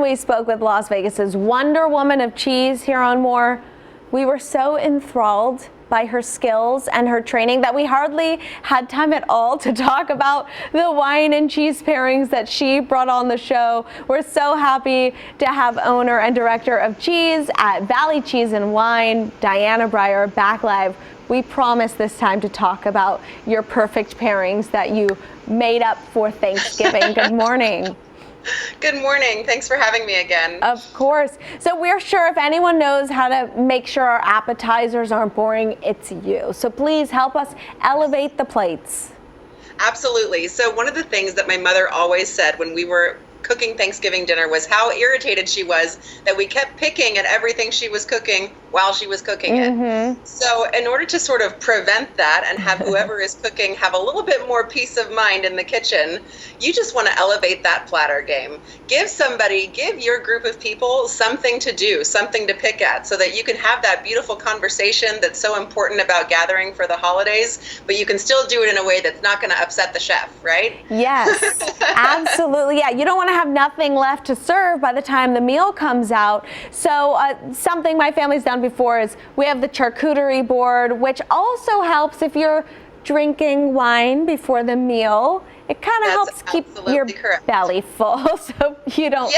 We spoke with Las Vegas's Wonder Woman of cheese here on More. We were so enthralled by her skills and her training that we hardly had time at all to talk about the wine and cheese pairings that she brought on the show. We're so happy to have owner and director of cheese at Valley Cheese and Wine, Diana Breyer, back live. We promise this time to talk about your perfect pairings that you made up for Thanksgiving. Good morning. Good morning. Thanks for having me again. Of course. So we're sure if anyone knows how to make sure our appetizers aren't boring, it's you. So please help us elevate the plates. Absolutely. So one of the things that my mother always said when we were cooking Thanksgiving dinner was how irritated she was that we kept picking at everything she was cooking while she was cooking it. So in order to sort of prevent that and have whoever is cooking have a little bit more peace of mind in the kitchen, you just want to elevate that platter game. Give your group of people something to do, something to pick at, so that you can have that beautiful conversation that's so important about gathering for the holidays, but you can still do it in a way that's not going to upset the chef, right? Yes, absolutely. Yeah, you don't want to have nothing left to serve by the time the meal comes out. So something my family's done before is we have the charcuterie board, which also helps if you're drinking wine before the meal. It kind of helps keep your belly full so you don't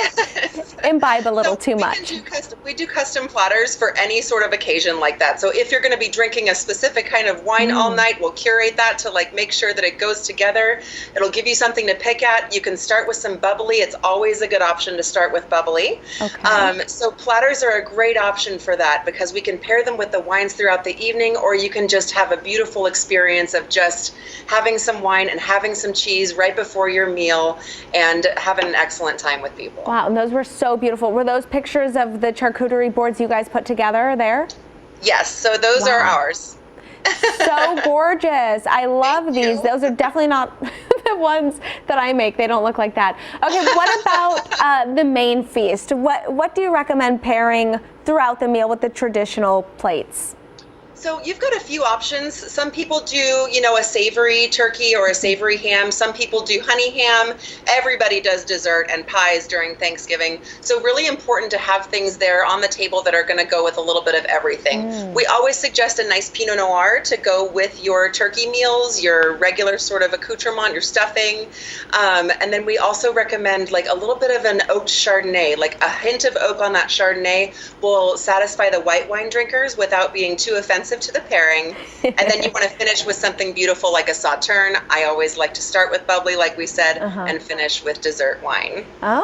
imbibe a little too much. We do custom platters for any sort of occasion like that. So if you're going to be drinking a specific kind of wine all night, we'll curate that to make sure that it goes together. It'll give you something to pick at. You can start with some bubbly. It's always a good option to start with bubbly. Okay. So platters are a great option for that because we can pair them with the wines throughout the evening, or you can just have a beautiful experience of just having some wine and having some cheese right before your meal and having an excellent time with people. Wow, and those were so beautiful. Were those pictures of the charcuterie boards you guys put together there? Yes, so those are ours. So gorgeous. I love these. Those are definitely not the ones that I make. They don't look like that. Okay, what about the main feast? What do you recommend pairing throughout the meal with the traditional plates? So you've got a few options. Some people do, a savory turkey or a savory ham. Some people do honey ham. Everybody does dessert and pies during Thanksgiving. So really important to have things there on the table that are going to go with a little bit of everything. We always suggest a nice Pinot Noir to go with your turkey meals, your regular sort of accoutrement, your stuffing. And then we also recommend a little bit of an oaked Chardonnay, a hint of oak on that Chardonnay will satisfy the white wine drinkers without being too offensive to the pairing. And then you want to finish with something beautiful like a sauterne. I always like to start with bubbly, like we said, and finish with dessert wine.